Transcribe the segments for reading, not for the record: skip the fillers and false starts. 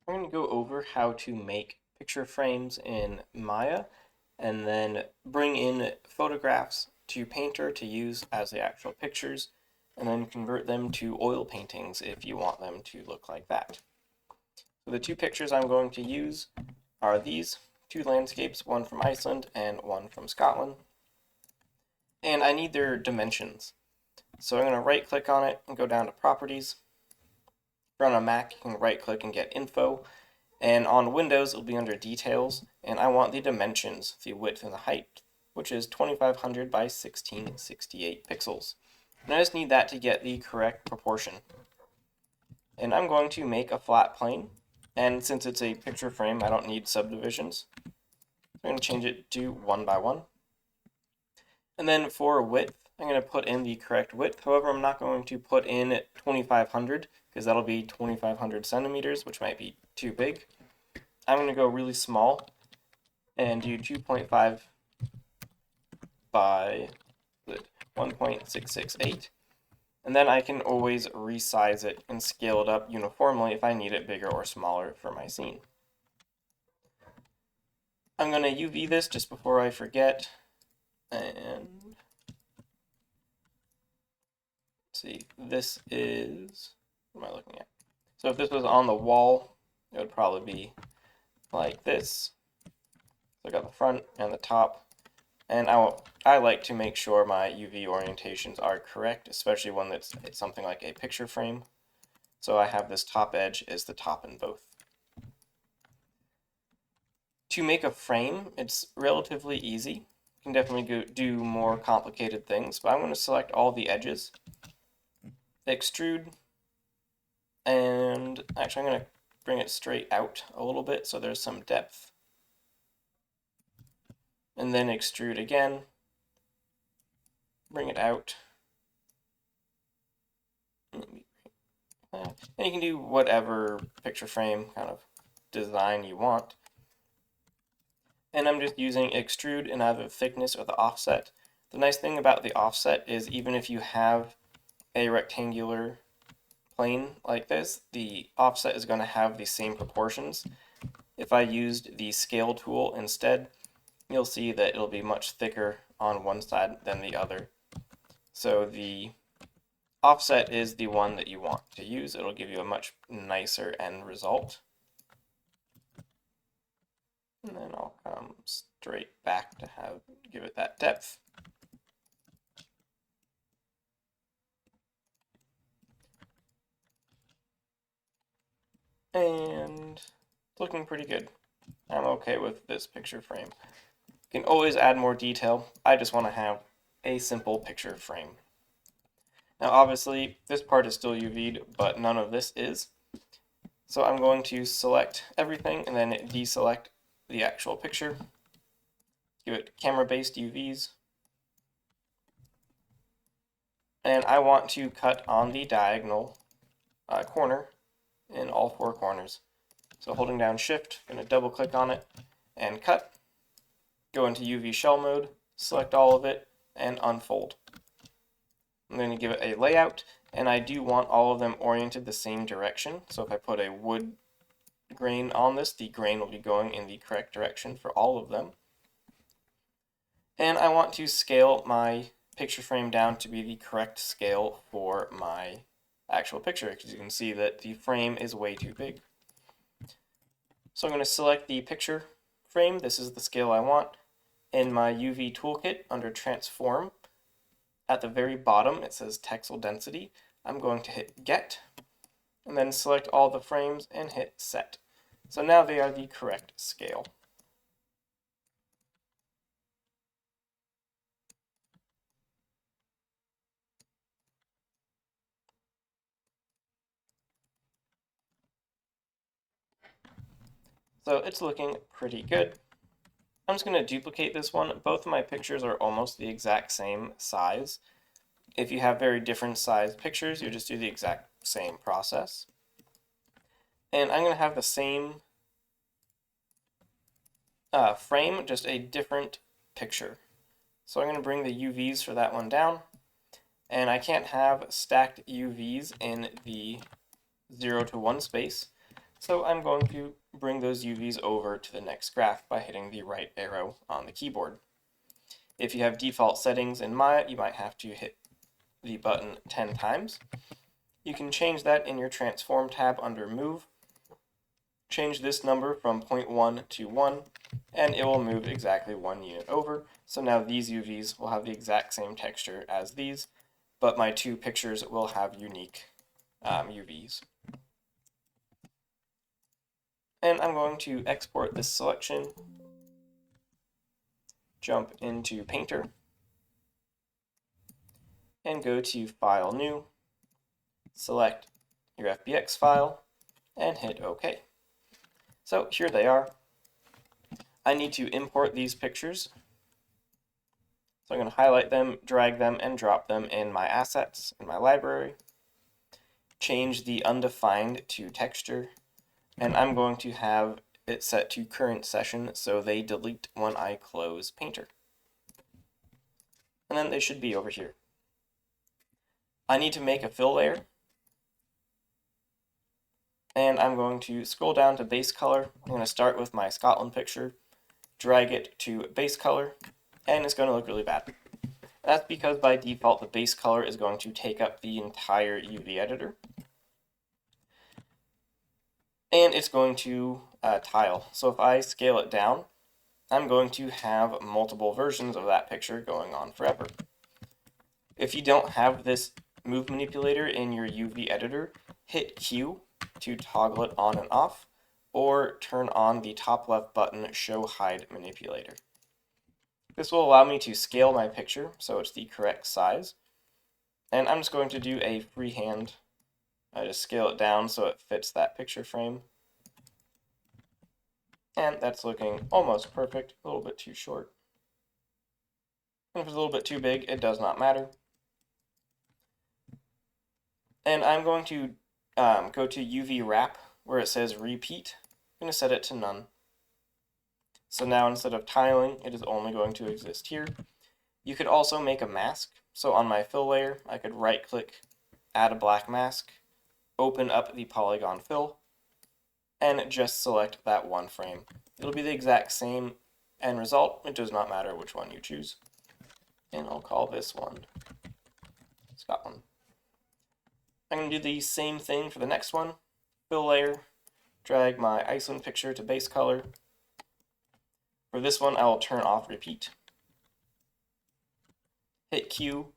I'm going to go over how to make picture frames in Maya and then bring in photographs to Painter to use as the actual pictures and then convert them to oil paintings if you want them to look like that. So the two pictures I'm going to use are these two landscapes, one from Iceland and one from Scotland. And I need their dimensions. So I'm going to right click on it and go down to Properties. If you're on a Mac, you can right click and get Info. And on Windows, it'll be under Details. And I want the dimensions, the width and the height, which is 2500 by 1668 pixels. And I just need that to get the correct proportion. And I'm going to make a flat plane. And since it's a picture frame, I don't need subdivisions. I'm going to change it to 1 by 1. And then for width, I'm going to put in the correct width. However, I'm not going to put in 2500 because that'll be 2500 centimeters, which might be too big. I'm going to go really small and do 2.5 by 1.668. And then I can always resize it and scale it up uniformly if I need it bigger or smaller for my scene. I'm going to UV this just before I forget. And let's see, this is, what am I looking at? So if this was on the wall, it would probably be like this. So I got the front and the top. And I like to make sure my UV orientations are correct, especially when it's something like a picture frame. So I have this top edge as the top in both. To make a frame, it's relatively easy. You can definitely do more complicated things, but I'm going to select all the edges, extrude, and actually I'm going to bring it straight out a little bit so there's some depth. And then extrude again, bring it out. And you can do whatever picture frame kind of design you want. And I'm just using extrude in either the thickness or the offset. The nice thing about the offset is even if you have a rectangular plane like this, the offset is going to have the same proportions. If I used the scale tool instead, you'll see that it'll be much thicker on one side than the other. So the offset is the one that you want to use. It'll give you a much nicer end result. And then I'll come straight back to give it that depth. And it's looking pretty good. I'm okay with this picture frame. You can always add more detail. I just want to have a simple picture frame. Now obviously this part is still UV'd, but none of this is. So I'm going to select everything and then deselect the actual picture. Give it camera-based UVs. And I want to cut on the diagonal corner in all four corners. So holding down Shift, I'm going to double click on it and cut. Go into UV shell mode, select all of it, and unfold. I'm going to give it a layout, and I do want all of them oriented the same direction. So if I put a wood grain on this, the grain will be going in the correct direction for all of them. And I want to scale my picture frame down to be the correct scale for my actual picture, because you can see that the frame is way too big. So I'm going to select the picture frame. This is the scale I want. In my UV toolkit under Transform, at the very bottom it says Texel Density. I'm going to hit Get, and then select all the frames and hit Set. So now they are the correct scale. So it's looking pretty good. I'm just going to duplicate this one. Both of my pictures are almost the exact same size. If you have very different sized pictures, you just do the exact same process. And I'm going to have the same frame, just a different picture. So I'm going to bring the UVs for that one down. And I can't have stacked UVs in the 0 to 1 space. So I'm going to bring those UVs over to the next graph by hitting the right arrow on the keyboard. If you have default settings in Maya, you might have to hit the button 10 times. You can change that in your Transform tab under Move. Change this number from 0.1 to 1, and it will move exactly 1 unit over. So now these UVs will have the exact same texture as these, but my two pictures will have unique UVs. And I'm going to export this selection, jump into Painter, and go to File, New, select your FBX file, and hit OK. So here they are. I need to import these pictures. So I'm going to highlight them, drag them, and drop them in my assets in my library. Change the undefined to texture, and I'm going to have it set to current session so they delete when I close Painter. And then they should be over here. I need to make a fill layer, and I'm going to scroll down to base color. I'm going to start with my Scotland picture, drag it to base color, and it's going to look really bad. That's because by default the base color is going to take up the entire UV editor, and it's going to tile. So if I scale it down, I'm going to have multiple versions of that picture going on forever. If you don't have this move manipulator in your UV editor, hit Q to toggle it on and off, or turn on the top left button, Show Hide Manipulator. This will allow me to scale my picture so it's the correct size, and I'm just going to do a freehand. I just scale it down so it fits that picture frame. And that's looking almost perfect, a little bit too short. And if it's a little bit too big, it does not matter. And I'm going to go to UV Wrap where it says Repeat. I'm going to set it to none. So now instead of tiling, it is only going to exist here. You could also make a mask. So on my fill layer, I could right click, add a black mask, open up the polygon fill, and just select that one frame. It'll be the exact same end result. It does not matter which one you choose. And I'll call this one Scotland. I'm going to do the same thing for the next one. Fill layer, drag my Iceland picture to base color. For this one, I will turn off repeat. Hit Q,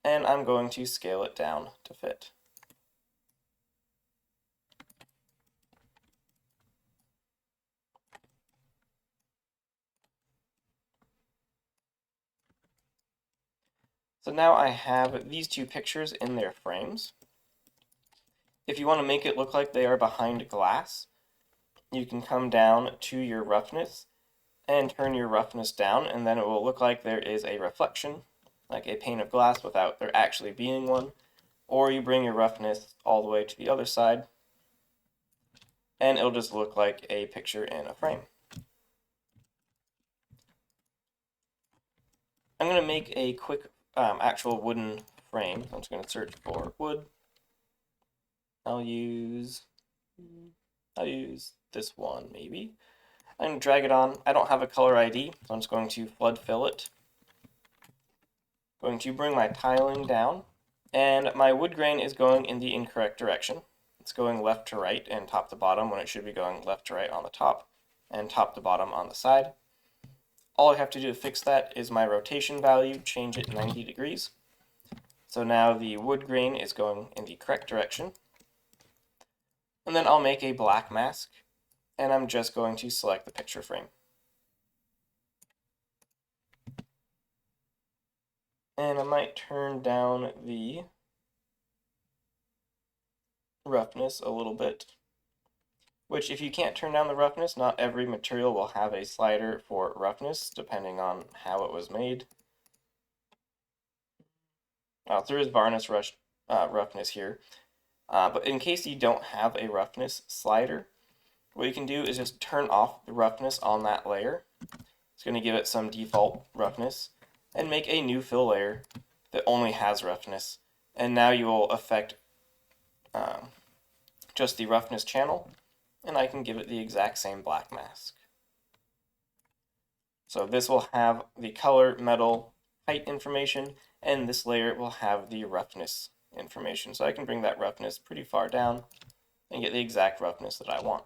and I'm going to scale it down to fit. So now I have these two pictures in their frames. If you want to make it look like they are behind glass, you can come down to your roughness and turn your roughness down, and then it will look like there is a reflection, like a pane of glass without there actually being one. Or you bring your roughness all the way to the other side, and it'll just look like a picture in a frame. I'm going to make a quick actual wooden frame. I'm just going to search for wood. I'll use this one maybe. I'm going to drag it on. I don't have a color ID, so I'm just going to flood fill it. Going to bring my tiling down, and my wood grain is going in the incorrect direction. It's going left to right and top to bottom when it should be going left to right on the top and top to bottom on the side. All I have to do to fix that is my rotation value, change it 90 degrees. So now the wood grain is going in the correct direction. And then I'll make a black mask, and I'm just going to select the picture frame. And I might turn down the roughness a little bit, which if you can't turn down the roughness, not every material will have a slider for roughness, depending on how it was made. There is varnish roughness here, but in case you don't have a roughness slider, what you can do is just turn off the roughness on that layer. It's going to give it some default roughness, and make a new fill layer that only has roughness. And now you will affect just the roughness channel, and I can give it the exact same black mask. So this will have the color, metal, height information, and this layer will have the roughness information. So I can bring that roughness pretty far down and get the exact roughness that I want.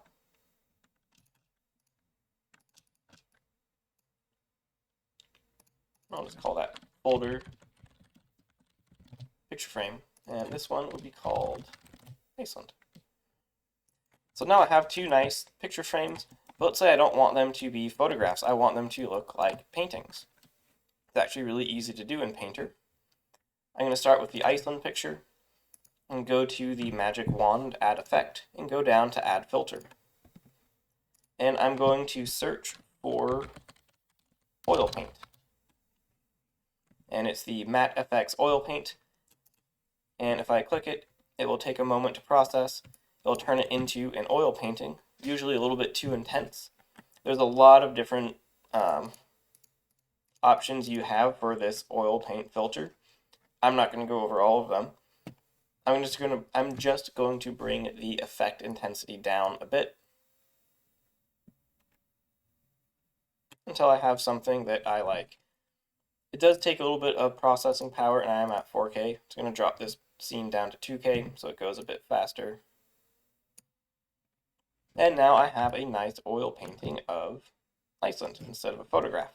I'll just call that folder picture frame, and this one will be called Iceland. So now I have two nice picture frames, but let's say I don't want them to be photographs. I want them to look like paintings. It's actually really easy to do in Painter. I'm going to start with the Iceland picture and go to the magic wand, add effect, and go down to add filter. And I'm going to search for oil paint. And it's the Matte FX oil paint. And if I click it, it will take a moment to process. It'll turn it into an oil painting, usually a little bit too intense. There's a lot of different options you have for this oil paint filter. I'm not going to go over all of them. I'm just going to bring the effect intensity down a bit until I have something that I like. It does take a little bit of processing power, and I am at 4K. It's going to drop this scene down to 2K so it goes a bit faster. And now I have a nice oil painting of Iceland instead of a photograph.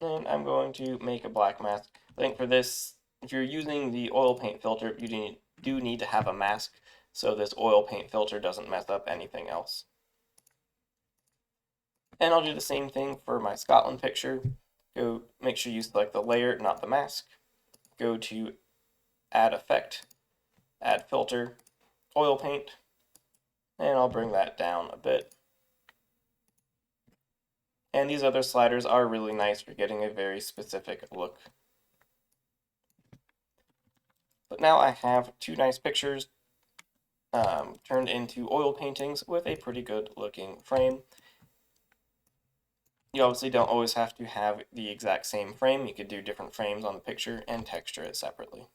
And I'm going to make a black mask. I think for this, if you're using the oil paint filter, you do need to have a mask so this oil paint filter doesn't mess up anything else. And I'll do the same thing for my Scotland picture. Go make sure you select the layer, not the mask. Go to add effect, add filter, oil paint, and I'll bring that down a bit. And these other sliders are really nice for getting a very specific look. But now I have two nice pictures turned into oil paintings with a pretty good looking frame. You obviously don't always have to have the exact same frame. You could do different frames on the picture and texture it separately.